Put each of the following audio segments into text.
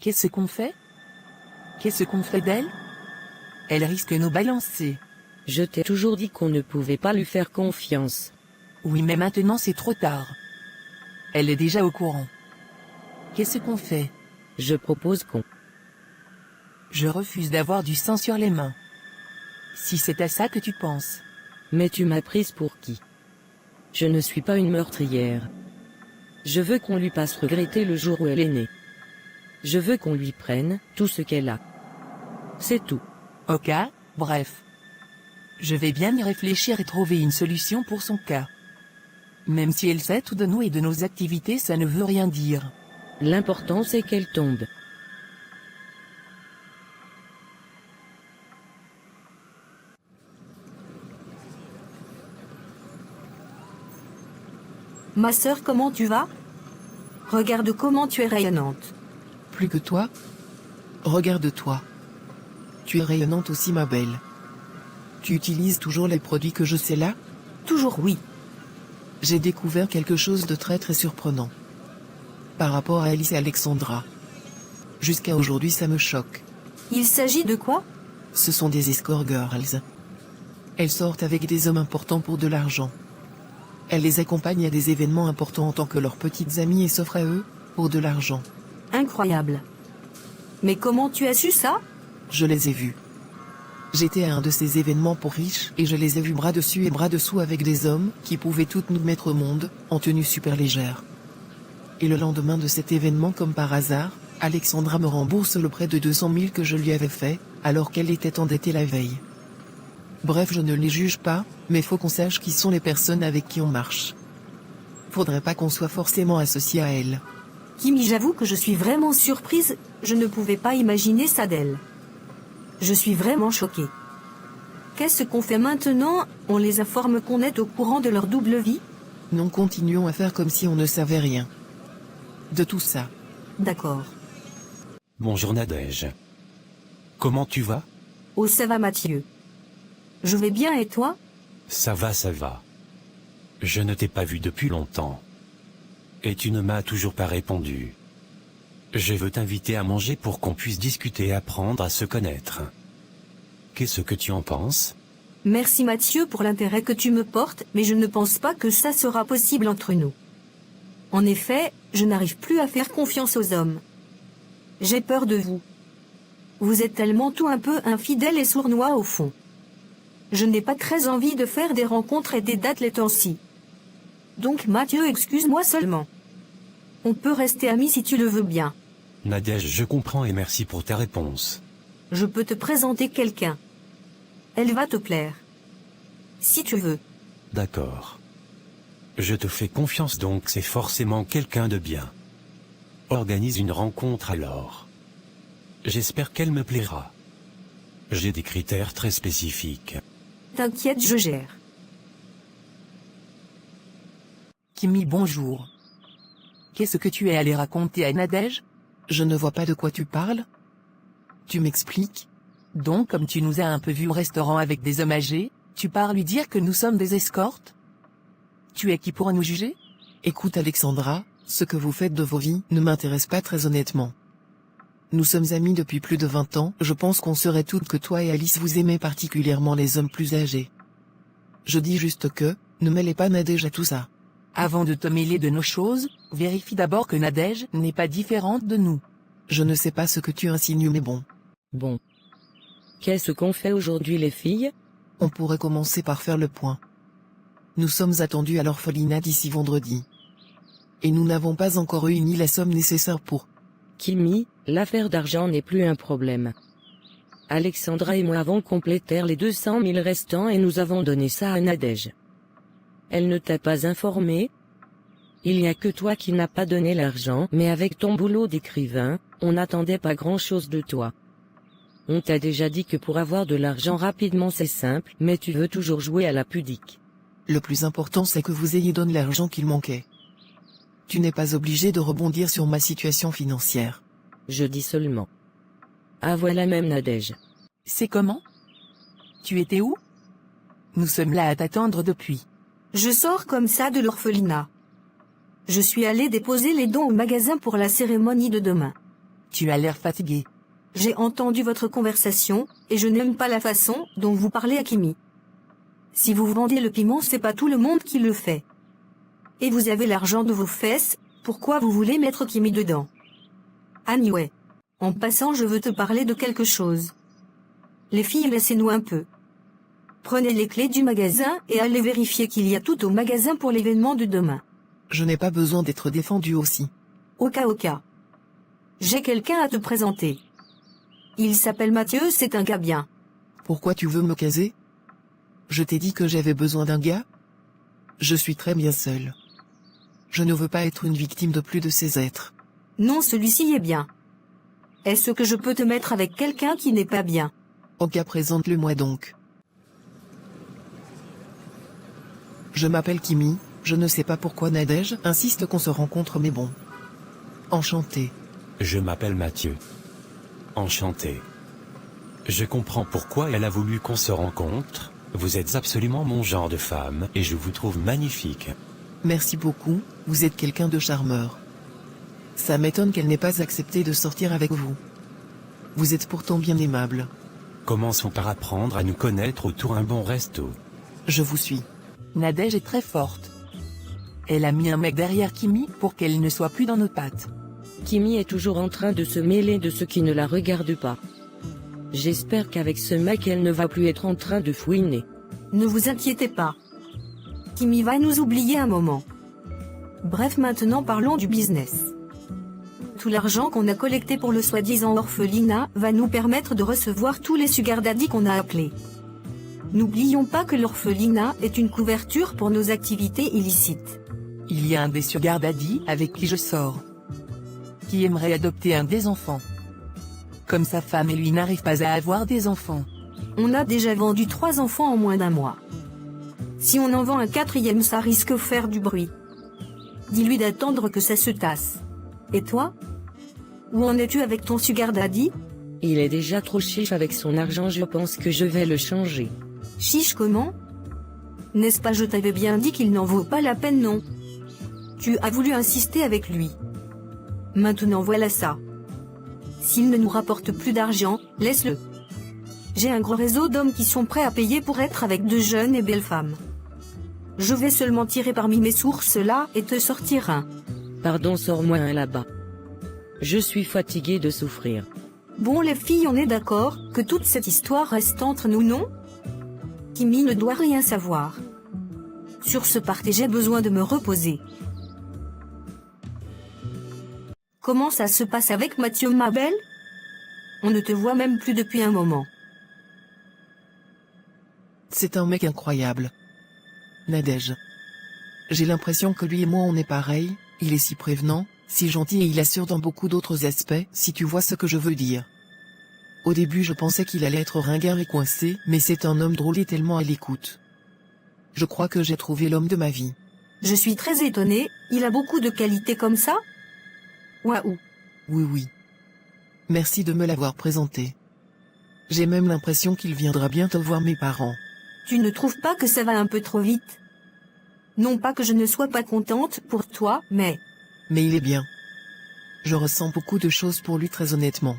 Qu'est-ce qu'on fait? Qu'est-ce qu'on fait d'elle? Elle risque nos balancer. Je t'ai toujours dit qu'on ne pouvait pas lui faire confiance. Oui, mais maintenant c'est trop tard. Elle est déjà au courant. Qu'est-ce qu'on fait? Je propose qu'on... Je refuse d'avoir du sang sur les mains. Si c'est à ça que tu penses. Mais tu m'as prise pour qui? Je ne suis pas une meurtrière. Je veux qu'on lui fasse regretter le jour où elle est née. Je veux qu'on lui prenne tout ce qu'elle a. C'est tout. Ok, bref. Je vais bien y réfléchir et trouver une solution pour son cas. Même si elle sait tout de nous et de nos activités, ça ne veut rien dire. L'important c'est qu'elle tombe. Ma sœur, comment tu vas? Regarde comment tu es rayonnante. Plus que toi? Regarde-toi. Tu es rayonnante aussi, ma belle. Tu utilises toujours les produits que je sais là? Toujours oui. J'ai découvert quelque chose de très très surprenant. Par rapport à Alice et Alexandra. Jusqu'à aujourd'hui, ça me choque. Il s'agit de quoi? Ce sont des escort girls. Elles sortent avec des hommes importants pour de l'argent. Elles les accompagnent à des événements importants en tant que leurs petites amies et s'offrent à eux, pour de l'argent. Incroyable. Mais comment tu as su ça? Je les ai vus. J'étais à un de ces événements pour riches et je les ai vus bras dessus et bras dessous avec des hommes qui pouvaient toutes nous mettre au monde, en tenue super légère. Et le lendemain de cet événement, comme par hasard, Alexandra me rembourse le prêt de 200 000 que je lui avais fait, alors qu'elle était endettée la veille. Bref, je ne les juge pas, mais faut qu'on sache qui sont les personnes avec qui on marche. Faudrait pas qu'on soit forcément associé à elles. Kimi, j'avoue que je suis vraiment surprise, je ne pouvais pas imaginer ça d'elle. Je suis vraiment choquée. Qu'est-ce qu'on fait maintenant? On les informe qu'on est au courant de leur double vie? Non, continuons à faire comme si on ne savait rien de tout ça. D'accord. Bonjour Nadège. Comment tu vas? Oh, ça va Mathieu. Je vais bien et toi? Ça va, ça va. Je ne t'ai pas vu depuis longtemps. Et tu ne m'as toujours pas répondu. Je veux t'inviter à manger pour qu'on puisse discuter et apprendre à se connaître. Qu'est-ce que tu en penses? Merci Mathieu pour l'intérêt que tu me portes, mais je ne pense pas que ça sera possible entre nous. En effet, je n'arrive plus à faire confiance aux hommes. J'ai peur de vous. Vous êtes tellement tout un peu infidèle et sournois au fond. Je n'ai pas très envie de faire des rencontres et des dates les temps-ci. Donc Mathieu, excuse-moi seulement. On peut rester amis si tu le veux bien. Nadège, je comprends et merci pour ta réponse. Je peux te présenter quelqu'un. Elle va te plaire. Si tu veux. D'accord. Je te fais confiance, donc c'est forcément quelqu'un de bien. Organise une rencontre alors. J'espère qu'elle me plaira. J'ai des critères très spécifiques. T'inquiète, je gère. Kimi, bonjour. Qu'est-ce que tu es allé raconter à Nadège? Je ne vois pas de quoi tu parles. Tu m'expliques? Donc, comme tu nous as un peu vus au restaurant avec des hommes âgés, tu pars lui dire que nous sommes des escortes? Tu es qui pour nous juger? Écoute Alexandra, ce que vous faites de vos vies ne m'intéresse pas très honnêtement. Nous sommes amis depuis plus de 20 ans, je pense qu'on saurait toutes que toi et Alice vous aimez particulièrement les hommes plus âgés. Je dis juste que, ne mêlez pas Nadège à tout ça. Avant de te mêler de nos choses, vérifie d'abord que Nadège n'est pas différente de nous. Je ne sais pas ce que tu insinues mais bon. Bon. Qu'est-ce qu'on fait aujourd'hui les filles? On pourrait commencer par faire le point. Nous sommes attendus à l'orphelinat d'ici vendredi. Et nous n'avons pas encore réuni la somme nécessaire pour... Kimi, l'affaire d'argent n'est plus un problème. Alexandra et moi avons complété les 200 000 restants et nous avons donné ça à Nadège. Elle ne t'a pas informé? Il n'y a que toi qui n'as pas donné l'argent, mais avec ton boulot d'écrivain, on n'attendait pas grand-chose de toi. On t'a déjà dit que pour avoir de l'argent rapidement c'est simple, mais tu veux toujours jouer à la pudique. Le plus important c'est que vous ayez donné l'argent qu'il manquait. Tu n'es pas obligé de rebondir sur ma situation financière. Je dis seulement. Ah voilà même Nadège. C'est comment? Tu étais où? Nous sommes là à t'attendre depuis. Je sors comme ça de l'orphelinat. Je suis allée déposer les dons au magasin pour la cérémonie de demain. Tu as l'air fatigué. J'ai entendu votre conversation, et je n'aime pas la façon dont vous parlez à Kimi. Si vous vendez le piment, c'est pas tout le monde qui le fait. Et vous avez l'argent de vos fesses, pourquoi vous voulez mettre Kimi dedans? Anyway. En passant, je veux te parler de quelque chose. Les filles, laissez-nous un peu. Prenez les clés du magasin et allez vérifier qu'il y a tout au magasin pour l'événement de demain. Je n'ai pas besoin d'être défendu aussi. Oka. J'ai quelqu'un à te présenter. Il s'appelle Mathieu, c'est un gars bien. Pourquoi tu veux me caser? Je t'ai dit que j'avais besoin d'un gars? Je suis très bien seul. Je ne veux pas être une victime de plus de ces êtres. Non, celui-ci est bien. Est-ce que je peux te mettre avec quelqu'un qui n'est pas bien? Oka, présente-le-moi donc. Je m'appelle Kimi, je ne sais pas pourquoi Nadège insiste qu'on se rencontre mais bon. Enchanté. Je m'appelle Mathieu. Enchanté. Je comprends pourquoi elle a voulu qu'on se rencontre, vous êtes absolument mon genre de femme et je vous trouve magnifique. Merci beaucoup, vous êtes quelqu'un de charmeur. Ça m'étonne qu'elle n'ait pas accepté de sortir avec vous. Vous êtes pourtant bien aimable. Commençons par apprendre à nous connaître autour d'un bon resto. Je vous suis. Nadège est très forte. Elle a mis un mec derrière Kimi pour qu'elle ne soit plus dans nos pattes. Kimi est toujours en train de se mêler de ce qui ne la regarde pas. J'espère qu'avec ce mec elle ne va plus être en train de fouiner. Ne vous inquiétez pas. Kimi va nous oublier un moment. Bref, maintenant parlons du business. Tout l'argent qu'on a collecté pour le soi-disant orphelinat va nous permettre de recevoir tous les sugar daddy qu'on a appelés. N'oublions pas que l'orphelinat est une couverture pour nos activités illicites. Il y a un des sugar daddy avec qui je sors, qui aimerait adopter un des enfants. Comme sa femme et lui n'arrivent pas à avoir des enfants. On a déjà vendu 3 enfants en moins d'un mois. Si on en vend un 4e, ça risque de faire du bruit. Dis-lui d'attendre que ça se tasse. Et toi? Où en es-tu avec ton sugar daddy? Il est déjà trop chiche avec son argent, je pense que je vais le changer. Chiche comment? N'est-ce pas, je t'avais bien dit qu'il n'en vaut pas la peine, non? Tu as voulu insister avec lui. Maintenant voilà ça. S'il ne nous rapporte plus d'argent, laisse-le. J'ai un gros réseau d'hommes qui sont prêts à payer pour être avec de jeunes et belles femmes. Je vais seulement tirer parmi mes sources là et te sortir un. Pardon, sors-moi un là-bas. Je suis fatigué de souffrir. Bon les filles, on est d'accord que toute cette histoire reste entre nous, non? Kimi ne doit rien savoir. Sur ce party, j'ai besoin de me reposer. Comment ça se passe avec Mathieu, ma belle? On ne te voit même plus depuis un moment. C'est un mec incroyable. Nadège. J'ai l'impression que lui et moi on est pareil, il est si prévenant, si gentil et il assure dans beaucoup d'autres aspects, si tu vois ce que je veux dire. Au début je pensais qu'il allait être ringard et coincé, mais c'est un homme drôle et tellement à l'écoute. Je crois que j'ai trouvé l'homme de ma vie. Je suis très étonnée, il a beaucoup de qualités comme ça? Waouh. Oui. Merci de me l'avoir présenté. J'ai même l'impression qu'il viendra bientôt voir mes parents. Tu ne trouves pas que ça va un peu trop vite? Non pas que je ne sois pas contente pour toi, mais... Mais il est bien. Je ressens beaucoup de choses pour lui très honnêtement.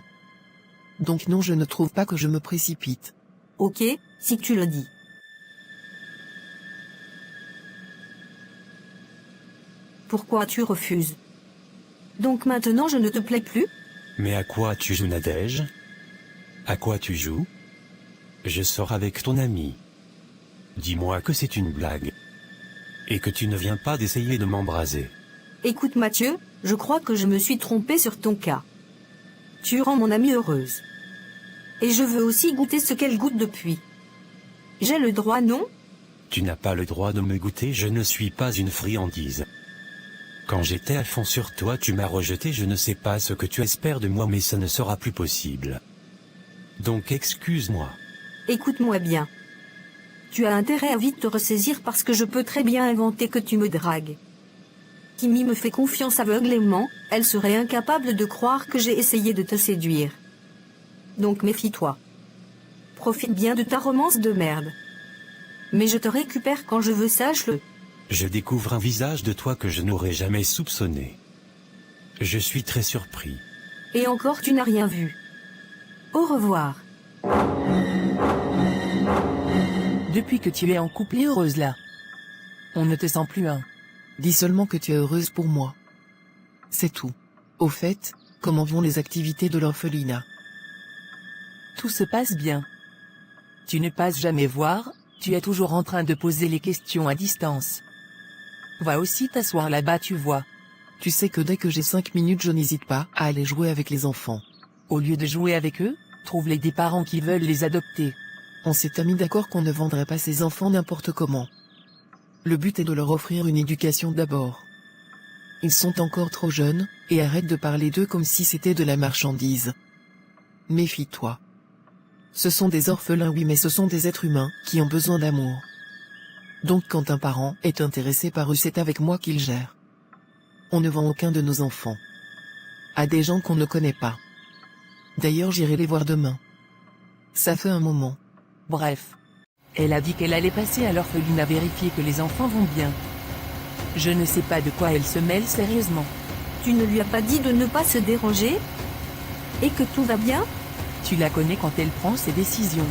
Donc non, je ne trouve pas que je me précipite. Ok, si tu le dis. Pourquoi tu refuses? Donc maintenant je ne te plais plus? Mais à quoi tu joues, Nadège? À quoi tu joues? Je sors avec ton ami. Dis-moi que c'est une blague. Et que tu ne viens pas d'essayer de m'embraser. Écoute Mathieu, je crois que je me suis trompée sur ton cas. Tu rends mon amie heureuse. Et je veux aussi goûter ce qu'elle goûte depuis. J'ai le droit, non? Tu n'as pas le droit de me goûter, je ne suis pas une friandise. Quand j'étais à fond sur toi, tu m'as rejeté, je ne sais pas ce que tu espères de moi, mais ça ne sera plus possible. Donc excuse-moi. Écoute-moi bien. Tu as intérêt à vite te ressaisir parce que je peux très bien inventer que tu me dragues. Kimi me fait confiance aveuglément, elle serait incapable de croire que j'ai essayé de te séduire. Donc méfie-toi. Profite bien de ta romance de merde. Mais je te récupère quand je veux, sache-le. Je découvre un visage de toi que je n'aurais jamais soupçonné. Je suis très surpris. Et encore tu n'as rien vu. Au revoir. Depuis que tu es en couple et heureuse là. On ne te sent plus un. Dis seulement que tu es heureuse pour moi. C'est tout. Au fait, comment vont les activités de l'orphelinat? Tout se passe bien. Tu ne passes jamais voir, tu es toujours en train de poser les questions à distance. Va aussi t'asseoir là-bas, tu vois. Tu sais que dès que j'ai 5 minutes, je n'hésite pas à aller jouer avec les enfants. Au lieu de jouer avec eux, trouve-les des parents qui veulent les adopter. On s'est mis d'accord qu'on ne vendrait pas ces enfants n'importe comment. Le but est de leur offrir une éducation d'abord. Ils sont encore trop jeunes, et arrête de parler d'eux comme si c'était de la marchandise. Méfie-toi. Ce sont des orphelins, oui, mais ce sont des êtres humains qui ont besoin d'amour. Donc quand un parent est intéressé par eux, c'est avec moi qu'il gère. On ne vend aucun de nos enfants à des gens qu'on ne connaît pas. D'ailleurs, j'irai les voir demain. Ça fait un moment. Bref. Elle a dit qu'elle allait passer à l'orphelinat vérifier que les enfants vont bien. Je ne sais pas de quoi elle se mêle sérieusement. Tu ne lui as pas dit de ne pas se déranger? Et que tout va bien? Tu la connais quand elle prend ses décisions.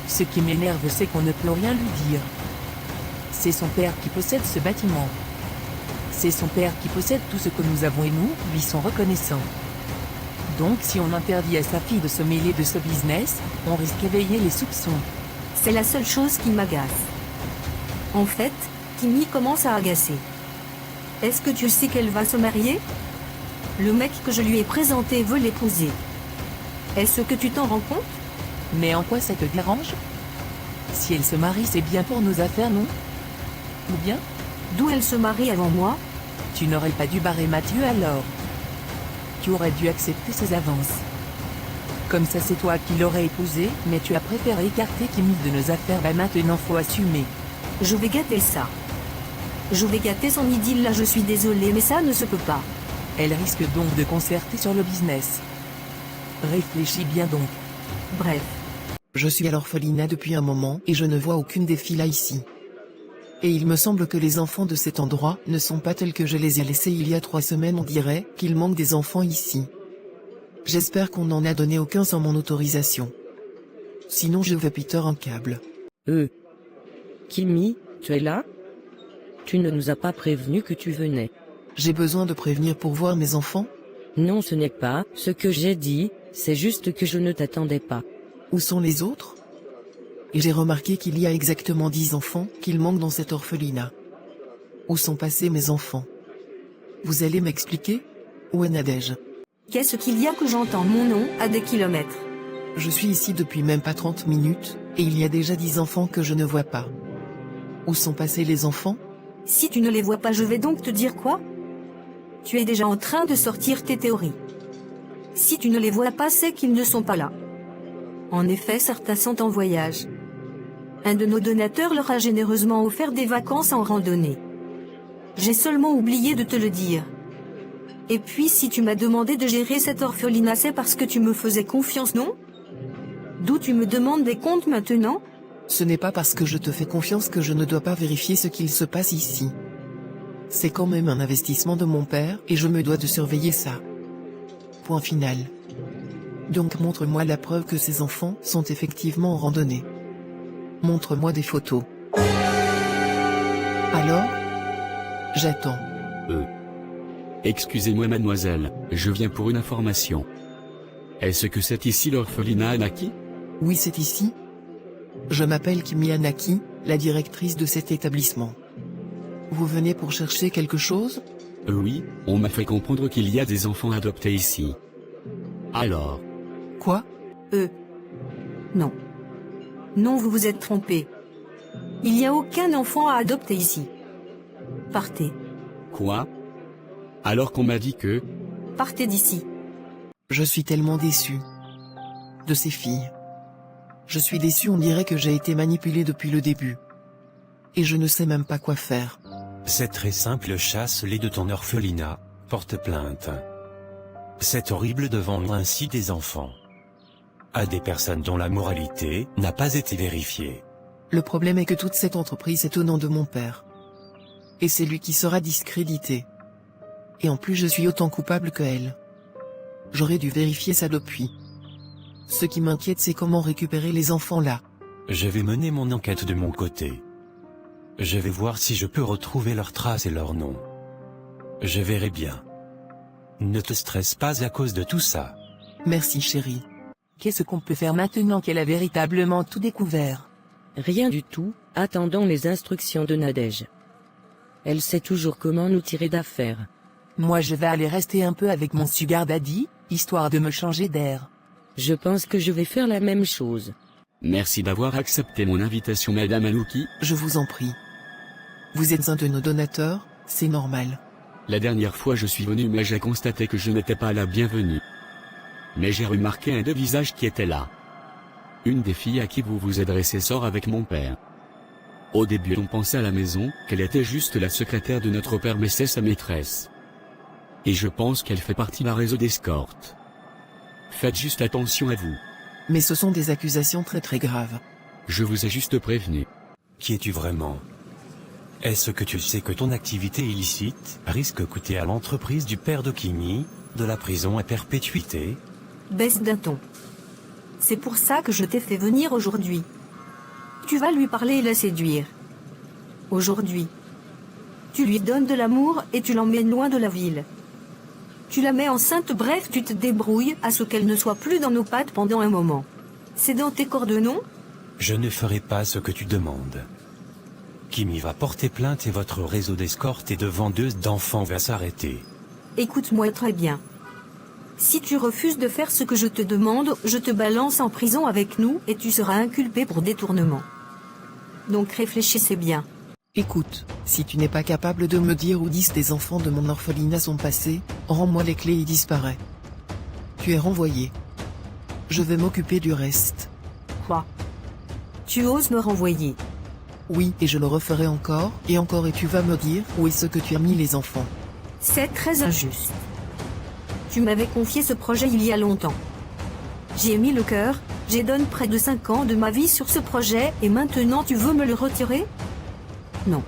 Ce qui m'énerve, c'est qu'on ne peut rien lui dire. C'est son père qui possède ce bâtiment. C'est son père qui possède tout ce que nous avons et nous lui sont reconnaissants. Donc si on interdit à sa fille de se mêler de ce business, on risque d'éveiller les soupçons. C'est la seule chose qui m'agace. En fait, Kimi commence à agacer. Est-ce que tu sais qu'elle va se marier? Le mec que je lui ai présenté veut l'épouser. Est-ce que tu t'en rends compte? Mais en quoi ça te dérange? Si elle se marie, c'est bien pour nos affaires, non? Ou bien? D'où elle se marie avant moi? Tu n'aurais pas dû barrer Mathieu alors. Tu aurais dû accepter ses avances. Comme ça, c'est toi qui l'aurais épousé, mais tu as préféré écarter Kimi de nos affaires. Bah maintenant faut assumer. Je vais gâter ça. Je vais gâter son idylle là, je suis désolée, mais ça ne se peut pas. Elle risque donc de concerter sur le business. Réfléchis bien donc. Bref. Je suis à l'orphelinat depuis un moment et je ne vois aucune des filles là ici. Et il me semble que les enfants de cet endroit ne sont pas tels que je les ai laissés il y a 3 semaines. On dirait qu'il manque des enfants ici. J'espère qu'on n'en a donné aucun sans mon autorisation. Sinon je vais Peter un câble. Kimi, tu es là? Tu ne nous as pas prévenu que tu venais. J'ai besoin de prévenir pour voir mes enfants? Non, ce n'est pas ce que j'ai dit, c'est juste que je ne t'attendais pas. Où sont les autres? Et j'ai remarqué qu'il y a exactement 10 enfants qu'il manque dans cet orphelinat. Où sont passés mes enfants? Vous allez m'expliquer? Où est Nadège? Qu'est-ce qu'il y a que j'entends mon nom à des kilomètres? Je suis ici depuis même pas 30 minutes, et il y a déjà 10 enfants que je ne vois pas. Où sont passés les enfants? Si tu ne les vois pas, je vais donc te dire quoi? Tu es déjà en train de sortir tes théories. Si tu ne les vois pas, c'est qu'ils ne sont pas là. En effet, certains sont en voyage. Un de nos donateurs leur a généreusement offert des vacances en randonnée. J'ai seulement oublié de te le dire. Et puis si tu m'as demandé de gérer cet orphelinat, c'est parce que tu me faisais confiance, non? D'où tu me demandes des comptes maintenant? Ce n'est pas parce que je te fais confiance que je ne dois pas vérifier ce qu'il se passe ici. C'est quand même un investissement de mon père et je me dois de surveiller ça. Point final. Donc montre-moi la preuve que ces enfants sont effectivement en randonnée. Montre-moi des photos. Alors? J'attends. Excusez-moi mademoiselle, je viens pour une information. Est-ce que c'est ici l'orphelinat Anaki? Oui, c'est ici. Je m'appelle Kimi Anaki, la directrice de cet établissement. Vous venez pour chercher quelque chose? Oui, on m'a fait comprendre qu'il y a des enfants adoptés ici. Alors? Quoi? Non. Non, vous vous êtes trompé. Il n'y a aucun enfant à adopter ici. Partez. Quoi? Alors qu'on m'a dit que... Partez d'ici. Je suis tellement déçu. De ces filles. Je suis déçu, on dirait que j'ai été manipulé depuis le début. Et je ne sais même pas quoi faire. C'est très simple, chasse-les de ton orphelinat, porte plainte. C'est horrible de vendre ainsi des enfants à des personnes dont la moralité n'a pas été vérifiée. Le problème est que toute cette entreprise est au nom de mon père. Et c'est lui qui sera discrédité. Et en plus je suis autant coupable que elle. J'aurais dû vérifier ça depuis. Ce qui m'inquiète, c'est comment récupérer les enfants là. Je vais mener mon enquête de mon côté. Je vais voir si je peux retrouver leurs traces et leurs noms. Je verrai bien. Ne te stresse pas à cause de tout ça. Merci chérie. Qu'est-ce qu'on peut faire maintenant qu'elle a véritablement tout découvert? Rien du tout, attendons les instructions de Nadège. Elle sait toujours comment nous tirer d'affaire. Moi je vais aller rester un peu avec mon sugar daddy, histoire de me changer d'air. Je pense que je vais faire la même chose. Merci d'avoir accepté mon invitation, Madame Alouki. Je vous en prie. Vous êtes un de nos donateurs, c'est normal. La dernière fois je suis venu, mais j'ai constaté que je n'étais pas la bienvenue. Mais j'ai remarqué un des visages qui était là. Une des filles à qui vous vous adressez sort avec mon père. Au début on pensait à la maison, qu'elle était juste la secrétaire de notre père, mais c'est sa maîtresse. Et je pense qu'elle fait partie d'un réseau d'escorte. Faites juste attention à vous. Mais ce sont des accusations très graves. Je vous ai juste prévenu. Qui es-tu vraiment? Est-ce que tu sais que ton activité illicite risque de coûter à l'entreprise du père d'Okimi de la prison à perpétuité? Baisse d'un ton. C'est pour ça que je t'ai fait venir aujourd'hui. Tu vas lui parler et la séduire. Aujourd'hui. Tu lui donnes de l'amour et tu l'emmènes loin de la ville. Tu la mets enceinte, bref, tu te débrouilles à ce qu'elle ne soit plus dans nos pattes pendant un moment. C'est dans tes cordes, non? Je ne ferai pas ce que tu demandes. Kimi va porter plainte et votre réseau d'escorte et de vendeuses d'enfants va s'arrêter. Écoute-moi très bien. Si tu refuses de faire ce que je te demande, je te balance en prison avec nous et tu seras inculpé pour détournement. Donc réfléchissez bien. Écoute, si tu n'es pas capable de me dire où 10 des enfants de mon orphelinat sont passés, rends-moi les clés et disparais. Tu es renvoyé. Je vais m'occuper du reste. Quoi? Tu oses me renvoyer? Oui, et je le referai encore, et tu vas me dire où est-ce que tu as mis les enfants. C'est très injuste. Tu m'avais confié ce projet il y a longtemps. J'y ai mis le cœur, j'ai donné près de 5 ans de ma vie sur ce projet et maintenant tu veux me le retirer? Non.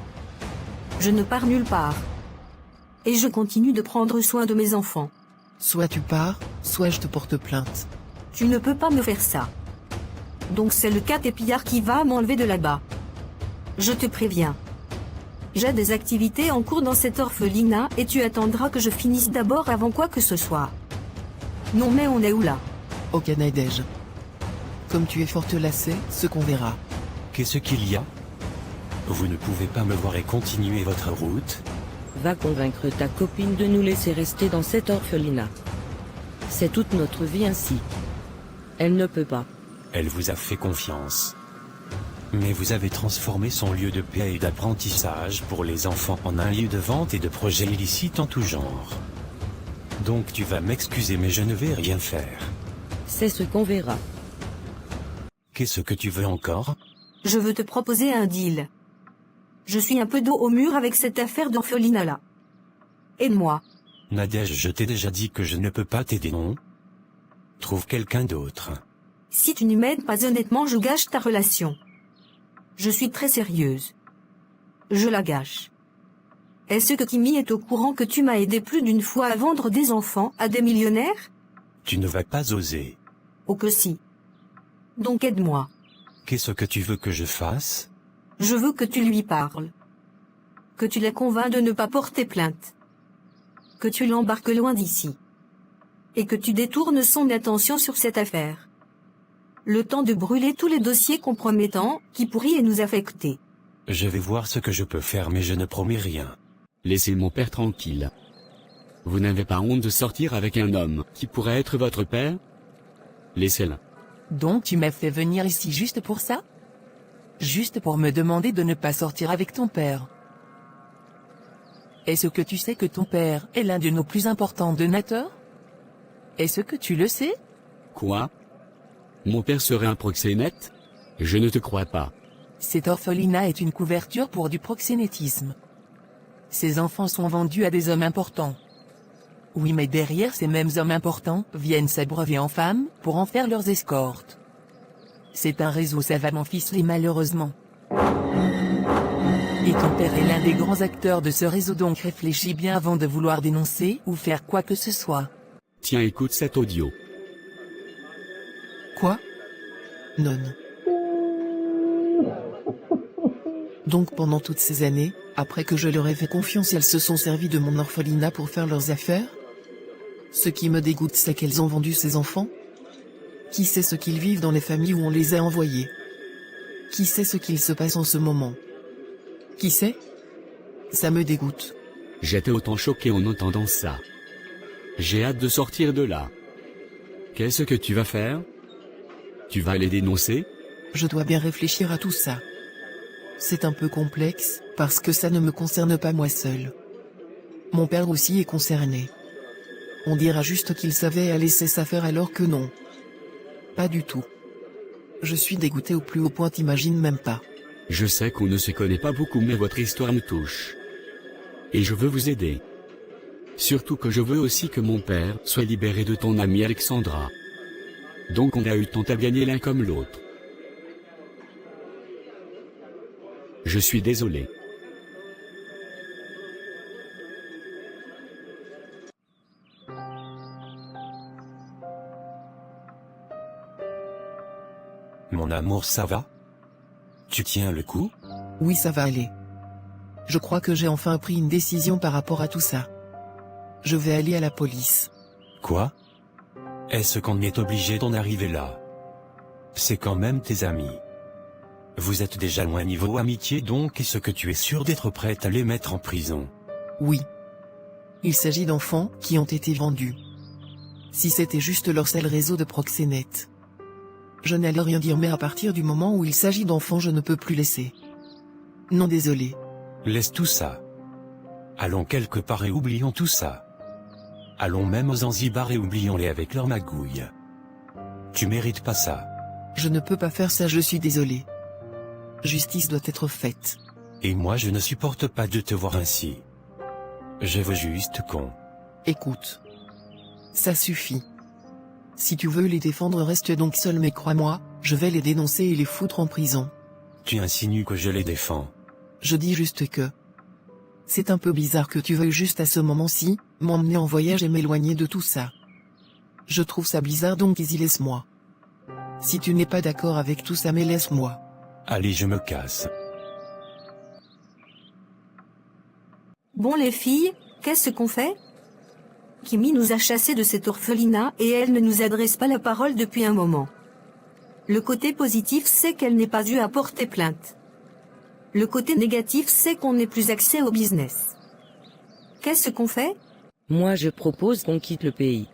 Je ne pars nulle part. Et je continue de prendre soin de mes enfants. Soit tu pars, soit je te porte plainte. Tu ne peux pas me faire ça. Donc c'est le cas des pillards qui va m'enlever de là-bas. Je te préviens. J'ai des activités en cours dans cet orphelinat et tu attendras que je finisse d'abord avant quoi que ce soit. Non mais on est où là? Ok Nadège. Comme tu es forte lassée, ce qu'on verra. Qu'est-ce qu'il y a? Vous ne pouvez pas me voir et continuer votre route? Va convaincre ta copine de nous laisser rester dans cet orphelinat. C'est toute notre vie ainsi. Elle ne peut pas. Elle vous a fait confiance. Mais vous avez transformé son lieu de paix et d'apprentissage pour les enfants en un lieu de vente et de projets illicites en tout genre. Donc tu vas m'excuser mais je ne vais rien faire. C'est ce qu'on verra. Qu'est-ce que tu veux encore? Je veux te proposer un deal. Je suis un peu dos au mur avec cette affaire d'orphelinat là. Aide-moi. Nadège, je t'ai déjà dit que je ne peux pas t'aider, non? Trouve quelqu'un d'autre. Si tu n'y m'aides pas honnêtement, je gâche ta relation. Je suis très sérieuse. Je la gâche. Est-ce que Kimi est au courant que tu m'as aidé plus d'une fois à vendre des enfants à des millionnaires? Tu ne vas pas oser. Oh que si. Donc aide-moi. Qu'est-ce que tu veux que je fasse? Je veux que tu lui parles. Que tu la convaincs de ne pas porter plainte. Que tu l'embarques loin d'ici. Et que tu détournes son attention sur cette affaire. Le temps de brûler tous les dossiers compromettants qui pourraient nous affecter. Je vais voir ce que je peux faire mais je ne promets rien. Laissez mon père tranquille. Vous n'avez pas honte de sortir avec un homme qui pourrait être votre père? Laissez-le. Donc tu m'as fait venir ici juste pour ça? Juste pour me demander de ne pas sortir avec ton père. Est-ce que tu sais que ton père est l'un de nos plus importants donateurs? Est-ce que tu le sais? Quoi? Mon père serait un proxénète? Je ne te crois pas. Cet orphelinat est une couverture pour du proxénétisme. Ces enfants sont vendus à des hommes importants. Oui, mais derrière ces mêmes hommes importants viennent s'abreuver en femmes pour en faire leurs escortes. C'est un réseau savamment ficelé malheureusement. Et ton père est l'un des grands acteurs de ce réseau, donc réfléchis bien avant de vouloir dénoncer ou faire quoi que ce soit. Tiens, écoute cet audio. Quoi? Non. Donc pendant toutes ces années, après que je leur ai fait confiance, elles se sont servies de mon orphelinat pour faire leurs affaires? Ce qui me dégoûte, c'est qu'elles ont vendu ces enfants? Qui sait ce qu'ils vivent dans les familles où on les a envoyés? Qui sait ce qu'il se passe en ce moment? Qui sait? Ça me dégoûte. J'étais autant choqué en entendant ça. J'ai hâte de sortir de là. Qu'est-ce que tu vas faire? Tu vas les dénoncer? Je dois bien réfléchir à tout ça. C'est un peu complexe, parce que ça ne me concerne pas moi seul. Mon père aussi est concerné. On dira juste qu'il savait à laisser ça faire alors que non. Pas du tout. Je suis dégoûté au plus haut point, t'imagines même pas. Je sais qu'on ne se connaît pas beaucoup, mais votre histoire me touche. Et je veux vous aider. Surtout que je veux aussi que mon père soit libéré de ton amie Alexandra. Donc on a eu tant à gagner l'un comme l'autre. Je suis désolé. Mon amour, ça va? Tu tiens le coup? Oui, ça va aller. Je crois que j'ai enfin pris une décision par rapport à tout ça. Je vais aller à la police. Quoi? Est-ce qu'on est obligé d'en arriver là? C'est quand même tes amis. Vous êtes déjà loin niveau amitié, donc est-ce que tu es sûr d'être prête à les mettre en prison? Oui. Il s'agit d'enfants qui ont été vendus. Si c'était juste leur seul réseau de proxénètes. Je n'allais rien dire, mais à partir du moment où il s'agit d'enfants, je ne peux plus laisser. Non, désolé. Laisse tout ça. Allons quelque part et oublions tout ça. Allons même aux Zanzibar et oublions-les avec leur magouille. Tu mérites pas ça. Je ne peux pas faire ça, je suis désolé. Justice doit être faite. Et moi je ne supporte pas de te voir ainsi. Je veux juste qu'on... Écoute. Ça suffit. Si tu veux les défendre, reste donc seul, mais crois-moi, je vais les dénoncer et les foutre en prison. Tu insinues que je les défends. Je dis juste que... C'est un peu bizarre que tu veuilles juste à ce moment-ci, m'emmener en voyage et m'éloigner de tout ça. Je trouve ça bizarre, donc y laisse-moi. Si tu n'es pas d'accord avec tout ça, mais laisse-moi. Allez, je me casse. Bon les filles, qu'est-ce qu'on fait? Kimi nous a chassés de cet orphelinat et elle ne nous adresse pas la parole depuis un moment. Le côté positif, c'est qu'elle n'est pas due à porter plainte. Le côté négatif, c'est qu'on n'ait plus accès au business. Qu'est-ce qu'on fait? Moi je propose qu'on quitte le pays.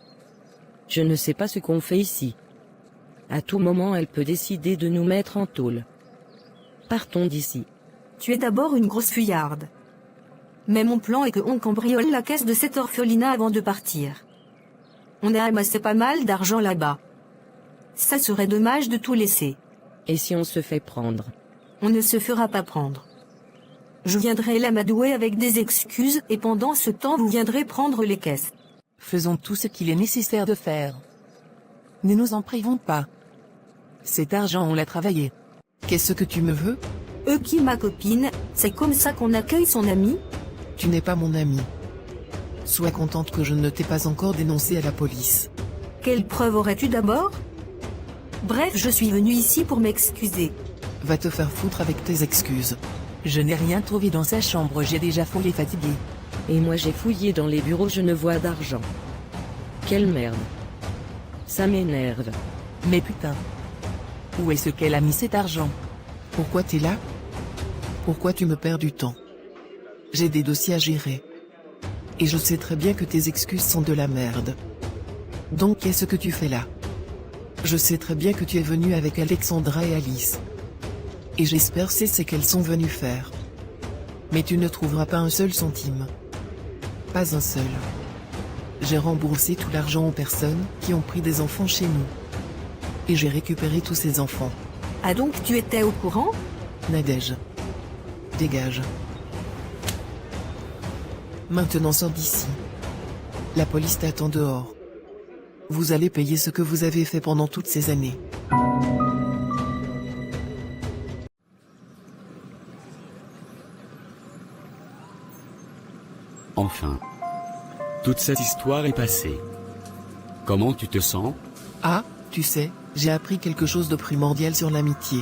Je ne sais pas ce qu'on fait ici. À tout moment elle peut décider de nous mettre en tôle. Partons d'ici. Tu es d'abord une grosse fuyarde. Mais mon plan est qu'on cambriole la caisse de cet orphelinat avant de partir. On a amassé pas mal d'argent là-bas. Ça serait dommage de tout laisser. Et si on se fait prendre? On ne se fera pas prendre. Je viendrai l'amadouer avec des excuses et pendant ce temps vous viendrez prendre les caisses. Faisons tout ce qu'il est nécessaire de faire. Ne nous en privons pas. Cet argent, on l'a travaillé. Qu'est-ce que tu me veux? Qui ma copine, c'est comme ça qu'on accueille son ami? Tu n'es pas mon ami. Sois contente que je ne t'ai pas encore dénoncé à la police. Quelle preuve aurais-tu d'abord? Bref, je suis venue ici pour m'excuser. Va te faire foutre avec tes excuses. Je n'ai rien trouvé dans sa chambre, j'ai déjà fouillé fatigué. Et moi j'ai fouillé dans les bureaux, je ne vois d'argent. Quelle merde. Ça m'énerve. Mais putain. Où est-ce qu'elle a mis cet argent? Pourquoi t'es là? Pourquoi tu me perds du temps? J'ai des dossiers à gérer. Et je sais très bien que tes excuses sont de la merde. Donc qu'est-ce que tu fais là? Je sais très bien que tu es venu avec Alexandra et Alice. Et j'espère c'est ce qu'elles sont venues faire. Mais tu ne trouveras pas un seul centime. Pas un seul. J'ai remboursé tout l'argent aux personnes qui ont pris des enfants chez nous. Et j'ai récupéré tous ces enfants. Ah donc tu étais au courant? Nadège. Dégage. Maintenant sors d'ici. La police t'attend dehors. Vous allez payer ce que vous avez fait pendant toutes ces années. Enfin. Toute cette histoire est passée. Comment tu te sens? Ah, tu sais, j'ai appris quelque chose de primordial sur l'amitié.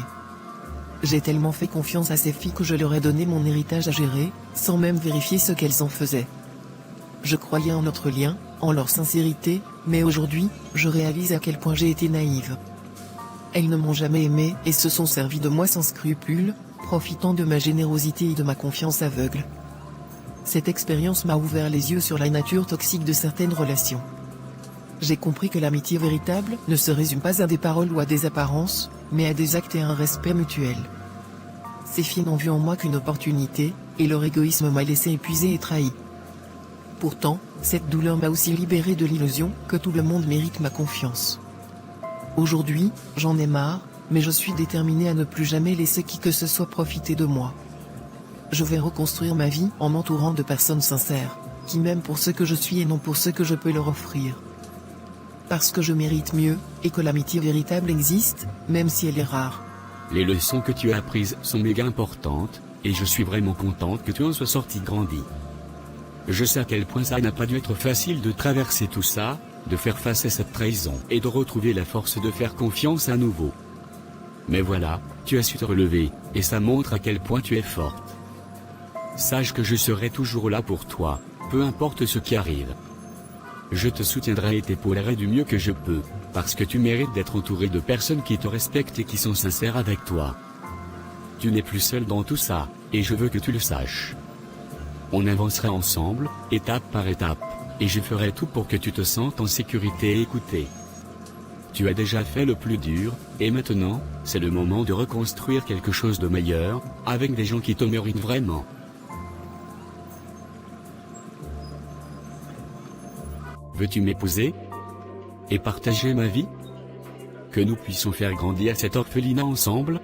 J'ai tellement fait confiance à ces filles que je leur ai donné mon héritage à gérer, sans même vérifier ce qu'elles en faisaient. Je croyais en notre lien, en leur sincérité, mais aujourd'hui, je réalise à quel point j'ai été naïve. Elles ne m'ont jamais aimé et se sont servies de moi sans scrupule, profitant de ma générosité et de ma confiance aveugle. Cette expérience m'a ouvert les yeux sur la nature toxique de certaines relations. J'ai compris que l'amitié véritable ne se résume pas à des paroles ou à des apparences, mais à des actes et à un respect mutuel. Ces filles n'ont vu en moi qu'une opportunité, et leur égoïsme m'a laissé épuisé et trahi. Pourtant, cette douleur m'a aussi libéré de l'illusion que tout le monde mérite ma confiance. Aujourd'hui, j'en ai marre, mais je suis déterminé à ne plus jamais laisser qui que ce soit profiter de moi. Je vais reconstruire ma vie en m'entourant de personnes sincères, qui m'aiment pour ce que je suis et non pour ce que je peux leur offrir. Parce que je mérite mieux, et que l'amitié véritable existe, même si elle est rare. Les leçons que tu as apprises sont méga importantes, et je suis vraiment contente que tu en sois sorti grandi. Je sais à quel point ça n'a pas dû être facile de traverser tout ça, de faire face à cette trahison, et de retrouver la force de faire confiance à nouveau. Mais voilà, tu as su te relever, et ça montre à quel point tu es forte. Sache que je serai toujours là pour toi, peu importe ce qui arrive. Je te soutiendrai et t'épaulerai du mieux que je peux, parce que tu mérites d'être entouré de personnes qui te respectent et qui sont sincères avec toi. Tu n'es plus seul dans tout ça, et je veux que tu le saches. On avancera ensemble, étape par étape, et je ferai tout pour que tu te sentes en sécurité et écouté. Tu as déjà fait le plus dur, et maintenant, c'est le moment de reconstruire quelque chose de meilleur, avec des gens qui te méritent vraiment. Veux-tu m'épouser? Et partager ma vie? Que nous puissions faire grandir cet orphelinat ensemble?